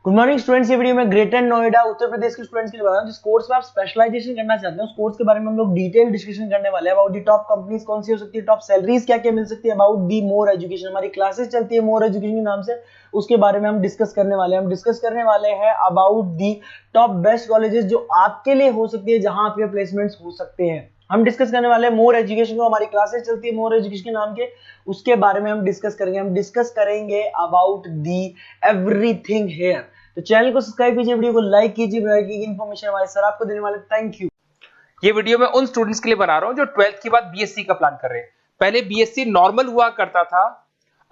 Good morning students. ये video में greater Noida Uttar Pradesh के स्टूडेंट्स के लिए बता रहा हूं जिस कोर्स में आप स्पेशलाइजेशन करना चाहते हैं उस कोर्स के बारे में हम लोग डिटेल डिस्कशन करने वाले हैं। अबाउट दी टॉप कंपनीज कौन सी हो सकती है, टॉप सैलरीज क्या क्या मिल सकती है, अबाउट दी मोर एजुकेशन, हमारी क्लासेस चलती है मोर एजुकेशन के नाम से, उसके बारे में हम डिस्कस करने वाले हैं। हम डिस्कस करने वाले हैं about the top best colleges जो आपके लिए हो सकती है, जहां आपके प्लेसमेंट्स हो सकते हैं। हम डिस्कस करने वाले हैं मोर एजुकेशन को, हमारी क्लासेस चलती है मोर एजुकेशन के नाम के, उसके बारे में हम डिस्कस करेंगे। हम डिस्कस करेंगे अबाउट दी एवरीथिंग हियर। तो चैनल को सब्सक्राइब कीजिए, वीडियो को लाइक कीजिए, इन्फॉर्मेशन हमारे सर आपको देने वाले। Thank you. ये वीडियो मैं उन स्टूडेंट्स के लिए बना रहा हूं जो 12th के बाद बीएससी का प्लान कर रहे हैं। पहले बीएससी नॉर्मल हुआ करता था,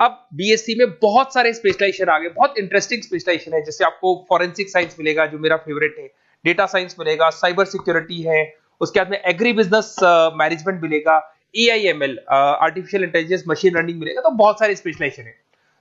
अब बीएससी में बहुत सारे स्पेशलाइजेशन आ गए, बहुत इंटरेस्टिंग स्पेशलाइजेशन है। जैसे आपको फॉरेंसिक साइंस मिलेगा जो मेरा फेवरेट है, डेटा साइंस मिलेगा, साइबर सिक्योरिटी है, उसके बाद में एग्री बिजनेस मैनेजमेंट मिलेगा, AIML artificial intelligence machine learning मिलेगा। तो बहुत सारे स्पेशलाइजेशन है।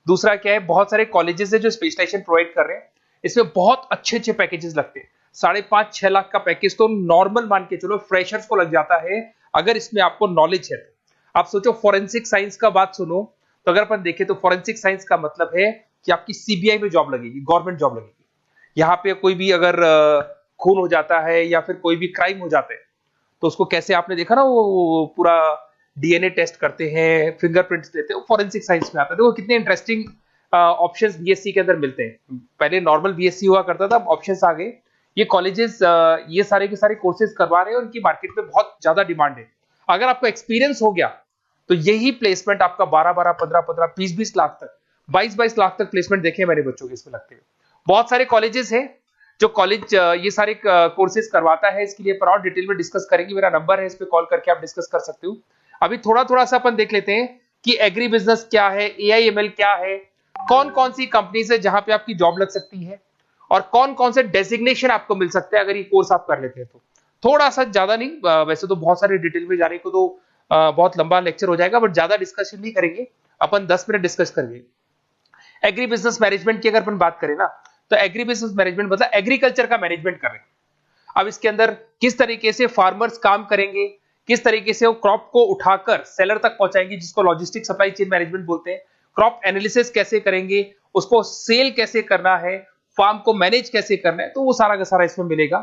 दूसरा क्या है, बहुत सारे कॉलेजेस है जो स्पेशलाइजेशन प्रोवाइड कर रहे हैं। इसमें बहुत अच्छे अच्छे पैकेजेस लगते हैं। 5.5-6 लाख का पैकेज तो नॉर्मल मान के चलो फ्रेशर्स को लग जाता है, अगर इसमें आपको नॉलेज है तो। आप सोचो फॉरेंसिक साइंस का बात सुनो, तो अगर अपन देखें तो फॉरेंसिक साइंस का मतलब है कि आपकी सीबीआई में जॉब लगेगी, गवर्नमेंट जॉब लगेगी। यहाँ पे कोई भी अगर खून हो जाता है या फिर कोई भी क्राइम हो जाता है तो उसको कैसे, आपने देखा ना वो पूरा डीएनए टेस्ट करते हैं, फिंगरप्रिंट्स लेते हैं, वो फॉरेंसिक साइंस में आता है। देखो कितने इंटरेस्टिंग ऑप्शंस बीएससी के अंदर मिलते हैं। पहले नॉर्मल बीएससी हुआ करता था, अब ऑप्शंस आ गए। ये कॉलेजेस ये सारे के सारे कोर्सेज करवा रहे हैं और उनकी मार्केट में बहुत ज्यादा डिमांड है। अगर आपको एक्सपीरियंस हो गया तो यही प्लेसमेंट आपका 12-12, 15-15, 20-20 लाख तक, 22-22 लाख तक प्लेसमेंट देखे मैंने बच्चों के इसमें लगते हुए। बहुत सारे कॉलेजेस हैं जो कॉलेज ये सारे कोर्सेज करवाता है। इसके लिए पर और डिटेल में डिस्कस करेंगे। मेरा नंबर है, इस पे कॉल करके आप डिस्कस कर सकते हो। अभी थोड़ा थोड़ा सा अपन देख लेते हैं कि एग्री बिजनेस क्या है, एआईएमएल क्या है, कौन कौन सी कंपनीज है जहां पे आपकी जॉब लग सकती है, और कौन कौन से डेजिग्नेशन आपको मिल सकते हैं अगर ये कोर्स आप कर लेते हैं तो। थोड़ा सा, ज्यादा नहीं, वैसे तो बहुत सारे डिटेल में जाने को तो बहुत लंबा लेक्चर हो जाएगा, बट ज्यादा डिस्कशन नहीं करेंगे अपन, 10 मिनट डिस्कस करेंगे। एग्री बिजनेस मैनेजमेंट की अगर अपन बात करें ना, तो एग्री बिजनेस मैनेजमेंट मतलब एग्रीकल्चर का मैनेजमेंट कर रहे हैं। अब इसके अंदर किस तरीके से फार्मर्स काम करेंगे, किस तरीके से वो क्रॉप को उठाकर सेलर तक पहुंचाएंगे, जिसको लॉजिस्टिक सप्लाई चेन मैनेजमेंट बोलते हैं। क्रॉप एनालिसिस कैसे करेंगे, उसको सेल कैसे करना है, फार्म को मैनेज कैसे करना है, तो वो सारा का सारा इसमें मिलेगा।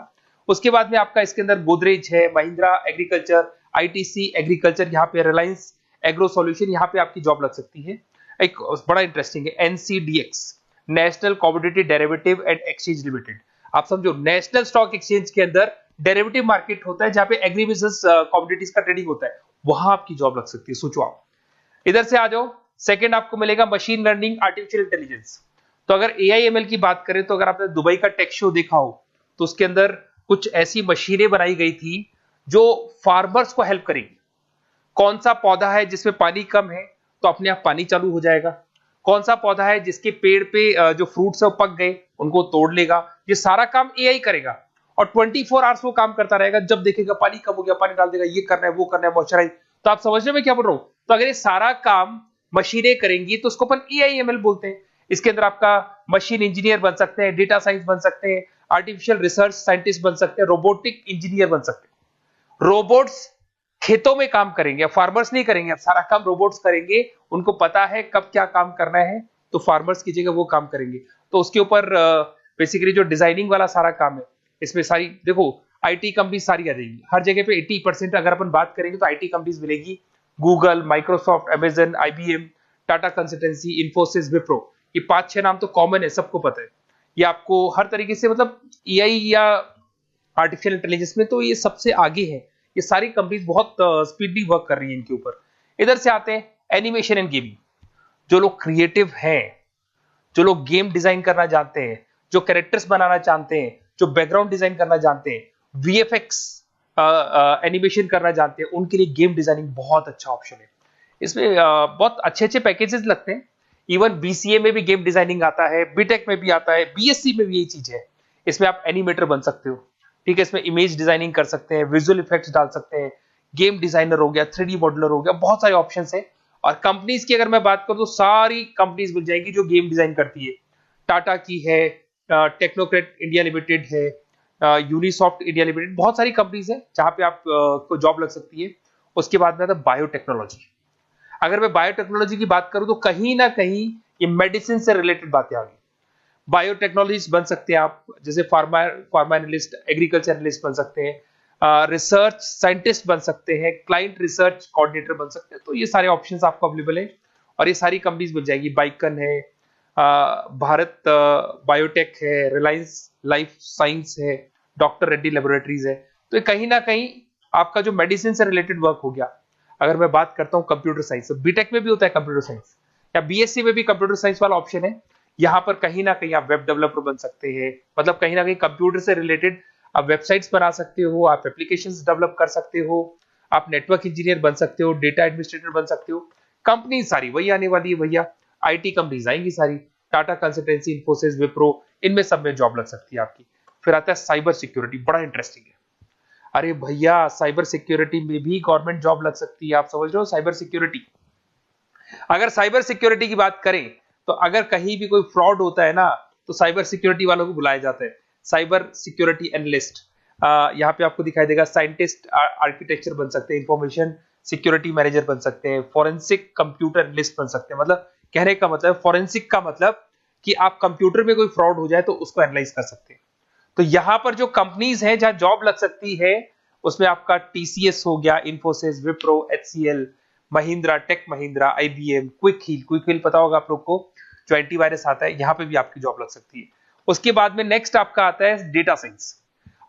उसके बाद में आपका इसके अंदर गोदरेज है, महिंद्रा एग्रीकल्चर, आईटीसी एग्रीकल्चर, यहाँ पे रिलायंस एग्रो सॉल्यूशन, यहाँ पे आपकी जॉब लग सकती है। एक बड़ा इंटरेस्टिंग है NCDEX, national commodity derivative and exchange limited. आप समझो, नेशनल स्टॉक एक्सचेंज के अंदर डेरिवेटिव मार्केट होता है जहां पे एग्री बिजनेस कमोडिटीज का ट्रेडिंग होता है, वहां आपकी जॉब लग सकती है। सोचो आप इधर से आ जाओ। सेकंड आपको मिलेगा मशीन लर्निंग आर्टिफिशियल इंटेलिजेंस। तो अगर एआईएमएल की बात करें तो अगर आपने दुबई का टेक शो देखा हो तो उसके अंदर कुछ ऐसी मशीनें बनाई गई थी जो फार्मर्स को हेल्प करेगी। कौन सा पौधा है जिसमें पानी कम है तो अपने आप पानी चालू हो जाएगा, कौन सा पौधा है जिसके पेड़ पे जो फ्रूट्स है वो पक गए उनको तोड़ लेगा, ये सारा काम एआई करेगा। और 24 आवर्स वो काम करता रहेगा, जब देखेगा पानी कम हो गया पानी डाल देगा, ये करना है वो करना है, मॉइस्चराइज। तो आप समझ रहे हो मैं क्या बोल रहा हूं। तो अगर ये सारा काम मशीनें करेंगी तो उसको अपन एआईएमएल बोलते हैं। इसके अंदर आपका मशीन इंजीनियर बन सकते हैं, डेटा साइंस बन सकते हैं, आर्टिफिशियल रिसर्च साइंटिस्ट बन सकते हैं, रोबोटिक इंजीनियर बन सकते हैं। रोबोट्स खेतों में काम करेंगे, फार्मर्स नहीं करेंगे, अब सारा काम रोबोट्स करेंगे। उनको पता है कब क्या काम करना है, तो फार्मर्स की जगह वो काम करेंगे। तो उसके ऊपर बेसिकली जो डिजाइनिंग वाला सारा काम है, इसमें सारी देखो आईटी कंपनी सारी आ जाएगी। हर जगह पे 80% अगर अपन बात करेंगे तो आईटी कंपनीज मिलेगी। Google, Microsoft, Amazon, IBM, Tata consultancy, Infosys, Wipro, ये 5-6 नाम तो कॉमन है, सबको पता है। ये आपको हर तरीके से, मतलब एआई या आर्टिफिशियल इंटेलिजेंस में तो ये सबसे आगे है। ये सारी कंपनीज बहुत स्पीडली वर्क कर रही है इनके ऊपर। इधर से आते हैं एनिमेशन एंड गेमिंग। जो लोग क्रिएटिव हैं, जो लोग गेम डिजाइन करना जानते हैं, जो कैरेक्टर्स बनाना चाहते हैं, जो बैकग्राउंड डिजाइन करना जानते हैं, वीएफएक्स एनिमेशन करना जानते हैं, उनके लिए गेम डिजाइनिंग बहुत अच्छा ऑप्शन है। इसमें बहुत अच्छे अच्छे पैकेजेस लगते हैं। इवन बीसीए में भी गेम डिजाइनिंग आता है, बीटेक में भी आता है, बीएससी में भी यही चीज है। इसमें आप एनिमेटर बन सकते हो, ठीक है। इसमें इमेज डिजाइनिंग कर सकते हैं, विजुअल इफेक्ट्स डाल सकते हैं, गेम डिजाइनर हो गया, 3D मॉडलर हो गया, बहुत सारे ऑप्शंस हैं। और कंपनीज की अगर मैं बात करूं तो सारी कंपनीज मिल जाएंगी जो गेम डिजाइन करती है। टाटा की है, टेक्नोक्रेट इंडिया लिमिटेड है, यूनिसॉफ्ट इंडिया लिमिटेड, बहुत सारी कंपनीज है जहां पे आप को जॉब लग सकती है। उसके बाद में आता है बायोटेक्नोलॉजी। अगर मैं बायोटेक्नोलॉजी की बात करूं तो कहीं ना कहीं ये मेडिसिन से रिलेटेड बातें आ गई। बायोटेक्नोलॉजिस्ट बन सकते हैं आप, जैसे फार्मा एनालिस्ट, एग्रीकल्चर एनालिस्ट बन सकते हैं, रिसर्च साइंटिस्ट बन सकते हैं, क्लाइंट रिसर्च कोऑर्डिनेटर बन सकते हैं। तो ये सारे ऑप्शंस आपको अवेलेबल है और ये सारी कंपनीज बन जाएगी। बाइकन है, भारत बायोटेक है, रिलायंस लाइफ साइंस है, डॉक्टर रेड्डी लेबोरेटरीज है। तो ये कहीं ना कहीं आपका जो मेडिसिन से रिलेटेड वर्क हो गया। अगर मैं बात करता हूँ कंप्यूटर साइंस, तो बीटेक में भी होता है कंप्यूटर साइंस, या बीएससी में भी कंप्यूटर साइंस वाला ऑप्शन है। यहाँ पर कहीं ना कहीं आप वेब डेवलपर बन सकते हैं, मतलब कहीं ना कहीं कंप्यूटर से रिलेटेड आप वेबसाइट्स बना सकते हो, आप एप्लीकेशंस डेवलप कर सकते हो, आप नेटवर्क इंजीनियर बन सकते हो, डेटा एडमिनिस्ट्रेटर बन सकते हो। कंपनी सारी वही आने वाली है भैया, आईटी कंपनीज आएंगी सारी, टाटा कंसल्टेंसी, इन्फोसिस, विप्रो, इनमें सब में जॉब लग सकती है आपकी। फिर आता है साइबर सिक्योरिटी, बड़ा इंटरेस्टिंग है। अरे भैया साइबर सिक्योरिटी में भी गवर्नमेंट जॉब लग सकती है। आप समझ रहे हो साइबर सिक्योरिटी? अगर साइबर सिक्योरिटी की बात करें तो अगर कहीं भी कोई फ्रॉड होता है ना, तो साइबर सिक्योरिटी वालों को बुलाया जाता है, साइबर सिक्योरिटी एनालिस्ट। यहाँ पे आपको दिखाई देगा, साइंटिस्ट आर्किटेक्चर बन सकते हैं, इंफॉर्मेशन सिक्योरिटी मैनेजर बन सकते हैं, फॉरेंसिक कंप्यूटर एनालिस्ट बन सकते हैं। मतलब कहने का मतलब, फॉरेंसिक का मतलब कि आप कंप्यूटर में कोई फ्रॉड हो जाए तो उसको एनालाइज कर सकते हैं। तो यहां पर जो कंपनीज हैं जहां जॉब लग सकती है, उसमें आपका टीसीएस हो गया, Infosys, Wipro, HCL, Mahindra, Tech Mahindra, IBM, Quick Heal पता होगा आप लोग को, जो एंटीवायरस आता है, यहां पे भी आपकी जॉब लग सकती है। उसके बाद में नेक्स्ट आपका आता है डेटा साइंस।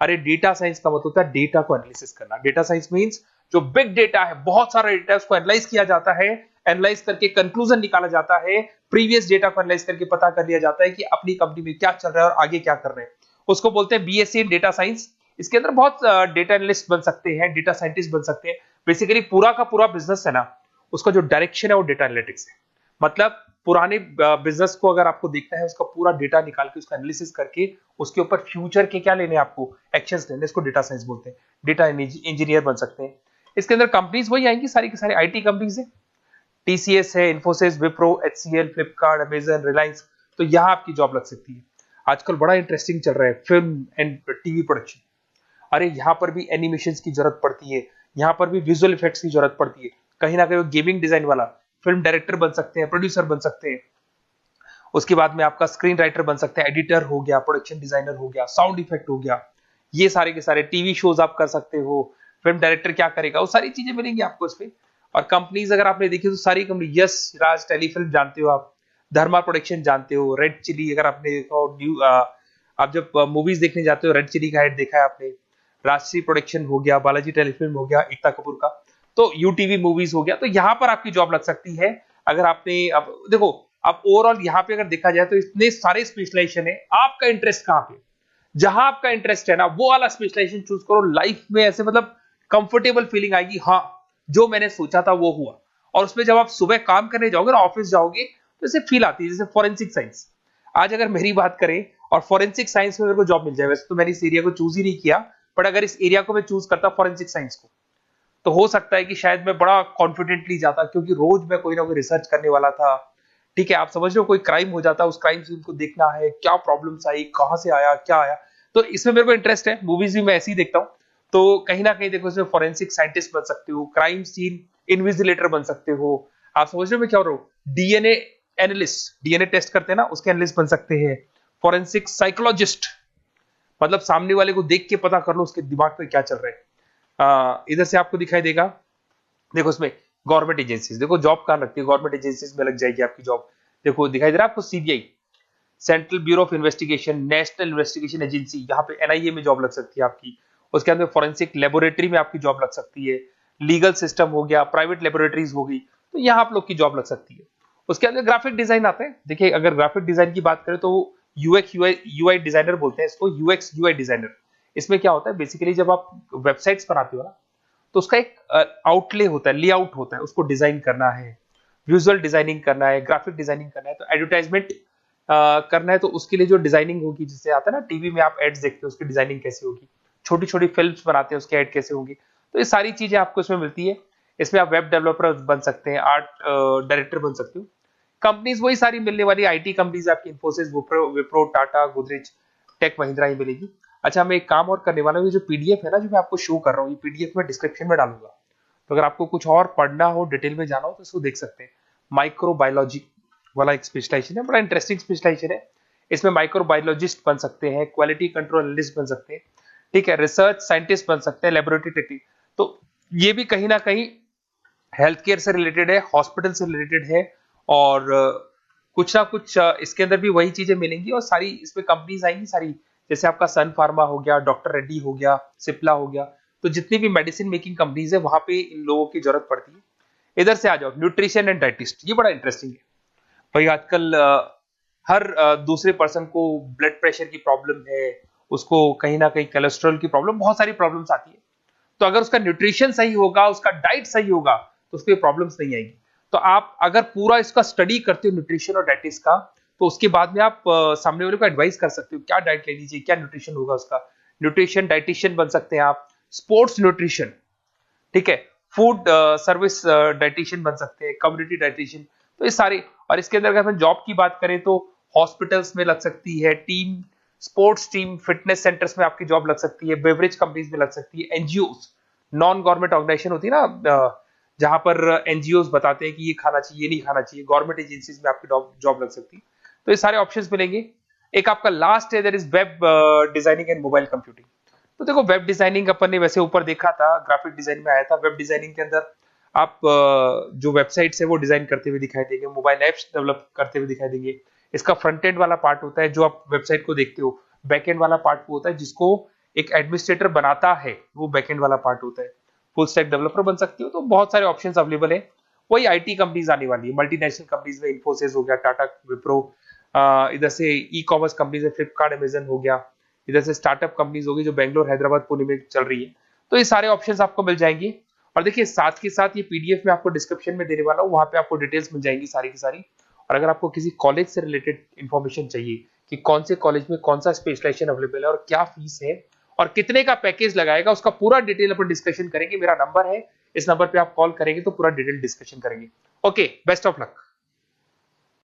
अरे डेटा साइंस का मतलब होता है डेटा को एनालिसिस करना। डेटा साइंस मींस जो बिग डेटा है, बहुत सारा डेटा है, उसको एनालाइज किया जाता है, एनालाइज करके कंक्लूजन निकाला जाता है, प्रीवियस डेटा को एनालाइज करके पता कर लिया जाता है कि अपनी कंपनी में क्या चल रहा है और आगे क्या कर रहे हैं। उसको बोलते हैं बीएससी इन डेटा साइंस। इसके अंदर बहुत डेटा एनालिस्ट बन सकते हैं, डेटा साइंटिस्ट बन सकते हैं। बेसिकली पूरा का पूरा बिजनेस है ना, उसका जो डायरेक्शन है वो डेटा एनालिटिक्स है। मतलब पुराने बिजनेस को अगर आपको देखना है, उसका पूरा डेटा निकाल के उसका एनालिसिस करके उसके ऊपर फ्यूचर के क्या लेने, आपको एक्शंस लेने, इसको डेटा साइंस बोलते हैं। डेटा इंजीनियर बन सकते हैं। इसके अंदर कंपनीज वही आएंगी, सारी की सारी आईटी कंपनीज है, टीसीएस है, इन्फोसिस, विप्रो, एचसीएल, फ्लिपकार्ट, अमेजन, रिलायंस। तो यहां आपकी जॉब लग सकती है। आजकल बड़ा इंटरेस्टिंग चल रहा है फिल्म एंड टीवी प्रोडक्शन। अरे यहाँ पर भी एनिमेशंस की जरूरत पड़ती है, यहाँ पर भी विजुअल इफेक्ट्स की जरूरत पड़ती है। कहीं ना कहीं गेमिंग डिजाइन वाला फिल्म डायरेक्टर बन सकते हैं, प्रोड्यूसर बन सकते हैं। उसके बाद में आपका स्क्रीन राइटर बन सकते हैं, एडिटर हो गया, प्रोडक्शन डिजाइनर हो गया, साउंड इफेक्ट हो गया। ये सारे के सारे टीवी शोज आप कर सकते हो। फिल्म डायरेक्टर क्या करेगा, वो सारी चीजें मिलेंगी आपको इसमें। और कंपनीज अगर आपने देखी तो सारी कंपनी, यस राज टेलीफिल्म जानते हो आप, धर्मा प्रोडक्शन जानते हो, रेड चिली अगर आपने देखा हो, न्यू आप जब मूवीज देखने जाते हो, रेड चिली का हेड देखा है आपने, राजश्री प्रोडक्शन हो गया, बालाजी टेलीफिल्म हो गया, एकता कपूर का, तो यूटीवी मूवीज हो गया। तो यहाँ पर आपकी जॉब लग सकती है। अगर आपने, अब देखो, अब ओवरऑल यहाँ पे अगर देखा जाए तो इतने सारे स्पेशलाइजेशन है, आपका इंटरेस्ट कहाँ पे, जहां आपका इंटरेस्ट है ना, वो वाला स्पेशलाइजेशन चूज करो। लाइफ में ऐसे मतलब कंफर्टेबल फीलिंग आएगी, हाँ जो मैंने सोचा था वो हुआ। और उसमें जब आप सुबह काम करने जाओगे ना, ऑफिस जाओगे, तो ऐसे फील आती है जैसे फॉरेंसिक साइंस। आज अगर मेरी बात करें और फॉरेंसिक साइंस में मेरे को जॉब मिल जाए, वैसे तो मैंने इस एरिया को चूज ही नहीं किया, बट अगर इस एरिया को मैं चूज करता फॉरेंसिक साइंस को, तो हो सकता है कि शायद मैं बड़ा कॉन्फिडेंटली जाता, क्योंकि रोज मैं कोई ना कोई रिसर्च करने वाला था। ठीक है, आप समझ रहे हो, कोई क्राइम हो जाता, उस क्राइम से उनको देखना है, क्या प्रॉब्लम्स आई, कहां से आया, क्या आया। तो इसमें मेरे को इंटरेस्ट है, मूवीज भी मैं ऐसे ही देखता हूँ। तो कहीं ना कहीं देखो, इसमें फॉरेंसिक साइंटिस्ट बन सकते हो, क्राइम सीन इन्विजिलेटर बन सकते हो। आप समझ रहे हो मैं क्या हो रहा हूँ, डीएनए एनालिस्ट, डीएनए टेस्ट करते हैं ना, उसके एनालिस्ट बन सकते हैं। फॉरेंसिक साइकोलॉजिस्ट, मतलब सामने वाले को देख के पता कर लो उसके दिमाग में क्या चल रहा है। इधर से आपको दिखाई देगा, देखो इसमें गवर्नमेंट एजेंसीज, देखो जॉब कहां लगती है, गवर्नमेंट एजेंसीज में लग जाएगी आपकी जॉब। देखो दिखाई दे रहा है आपको, CBI, central bureau of investigation, national investigation agency, यहाँ पे एनआईए में जॉब लग सकती है आपकी। उसके अंदर फॉरेंसिक लेबोरेटरी में आपकी जॉब लग सकती है। लीगल सिस्टम हो गया, प्राइवेट लेबोरेटरीज हो गई, तो यहाँ आप लोग की जॉब लग सकती है। उसके अंदर ग्राफिक डिजाइन आते हैं। देखिए अगर ग्राफिक डिजाइन की बात करें तो यूएक्स यूआई डिजाइनर बोलते हैं इसको, यूएक्स यूआई डिजाइनर। इसमें क्या होता है, बेसिकली जब आप वेबसाइट्स बनाते हो ना, तो उसका एक आउटले होता है, लेआउट होता है, उसको डिजाइन करना है, विजुअल डिजाइनिंग करना है, ग्राफिक डिजाइनिंग करना है, तो एडवर्टाइजमेंट करना है, तो उसके लिए जो डिजाइनिंग होगी, जिससे आता है ना टीवी में आप एड्स देखते हो, उसकी डिजाइनिंग कैसे होगी, छोटी छोटी फिल्म्स बनाते हैं उसके एड कैसे होंगी, तो ये सारी चीजें आपको इसमें मिलती है। इसमें आप वेब डेवलपर बन सकते हैं, आर्ट डायरेक्टर बन सकते हो। कंपनीज वही सारी मिलने वाली, आईटी कंपनीज आपकी, इन्फोसिस, विप्रो, टाटा, गोदरेज, टेक महिंद्रा ही मिलेगी। अच्छा, मैं एक काम और करने वाला हूँ, जो पीडीएफ है ना जो मैं आपको शो कर रहा हूँ, ये पीडीएफ में डिस्क्रिप्शन में डालूंगा, तो अगर आपको कुछ और पढ़ना हो, डिटेल में जाना हो, तो इसको देख सकते हैं। माइक्रोबायोलॉजी वाला एक स्पेशलाइजेशन है, बड़ा इंटरेस्टिंग स्पेशलाइजेशन है। इसमें माइक्रोबायोलॉजिस्ट बन सकते हैं, क्वालिटी कंट्रोल एनालिस्ट बन सकते हैं, ठीक है, रिसर्च साइंटिस्ट बन सकते हैं, लेबोरेटरी टेक्निक। तो ये भी कहीं ना कहीं हेल्थ केयर से रिलेटेड है, हॉस्पिटल से रिलेटेड है, और कुछ ना कुछ इसके अंदर भी वही चीजें मिलेंगी, और सारी इसमें कंपनीज आएंगी सारी, जैसे आपका सन फार्मा हो गया, डॉक्टर रेड्डी हो गया, सिप्ला हो गया, तो जितनी भी मेडिसिन मेकिंग कंपनीज है वहां पे इन लोगों की जरूरत पड़ती है। इधर से आ जाओ, न्यूट्रिशन एंड डाइटिस्ट, ये बड़ा इंटरेस्टिंग है भाई। आजकल हर दूसरे पर्सन को ब्लड प्रेशर की प्रॉब्लम है, उसको कहीं ना कहीं कोलेस्ट्रॉल की प्रॉब्लम, बहुत सारी प्रॉब्लम्स आती है। तो अगर उसका न्यूट्रिशन सही होगा, उसका डाइट सही होगा, तो उसको ये प्रॉब्लम्स नहीं आएगी। तो आप अगर पूरा इसका स्टडी करते हो न्यूट्रिशन और डाइटिस का, तो उसके बाद में आप सामने वाले को एडवाइस कर सकते हो क्या डाइट लेनी चाहिए, क्या न्यूट्रिशन होगा उसका। न्यूट्रिशन डाइटिशियन बन सकते हैं आप, स्पोर्ट्स न्यूट्रिशन, ठीक है, फूड सर्विस डाइटिशियन बन सकते हैं, कम्युनिटी डाइटिशियन, तो ये सारे। और इसके अंदर अगर हम जॉब की बात करें तो हॉस्पिटल्स में लग सकती है, team sports team fitness centres में आपकी जॉब लग सकती है, बेवरेज कंपनीज में लग सकती है, एनजीओस नॉन गवर्नमेंट ऑर्गेनाइजेशन होती है ना, जहां पर एनजीओस बताते हैं कि ये खाना चाहिए, ये नहीं खाना चाहिए, गवर्नमेंट एजेंसीज में आपकी जॉब लग सकती है। तो ये सारे ऑप्शंस मिलेंगे। एक आपका लास्ट है, that is web designing and mobile computing. तो देखो, वेब डिजाइनिंग अपन ने वैसे ऊपर देखा था, ग्राफिक डिजाइन में आया था। वेब डिजाइनिंग के अंदर आप जो वेबसाइट्स है वो डिजाइन करते हुए दिखाई देंगे, मोबाइल एप्स डेवलप करते हुए दिखाई देंगे। इसका फ्रंट एंड वाला पार्ट होता है जो आप वेबसाइट को देखते हो, बैक एंड वाला पार्ट वो होता है जिसको एक एडमिनिस्ट्रेटर बनाता है, वो बैक एंड वाला पार्ट होता है। फुल स्टैक डेवलपर बन सकते हो। तो बहुत सारे ऑप्शंस अवेलेबल है। वही आईटी कंपनीज आने वाली है, मल्टीनेशनल कंपनीज में इन्फोसिस हो गया, टाटा, विप्रो, इधर से ई कॉमर्स कंपनीज में फ्लिपकार्ट, अमेजन हो गया, इधर से स्टार्टअप कंपनीज होगी जो बेंगलोर, हैदराबाद, पुणे में चल रही है। तो ये सारे ऑप्शंस आपको मिल जाएंगे। और देखिए, साथ के साथ ये पीडीएफ में आपको डिस्क्रिप्शन में देने वाला हूँ, वहां पे आपको डिटेल्स मिल जाएंगी सारी की सारी। और अगर आपको किसी कॉलेज से रिलेटेड इंफॉर्मेशन चाहिए कि कौन से कॉलेज में कौन सा स्पेशलाइजेशन अवेलेबल है और क्या फीस है और कितने का पैकेज लगाएगा, उसका पूरा डिटेल अपन डिस्कशन करेंगे। मेरा नंबर है, इस नंबर पे आप कॉल करेंगे तो पूरा डिटेल डिस्कशन करेंगे। Okay, best of luck.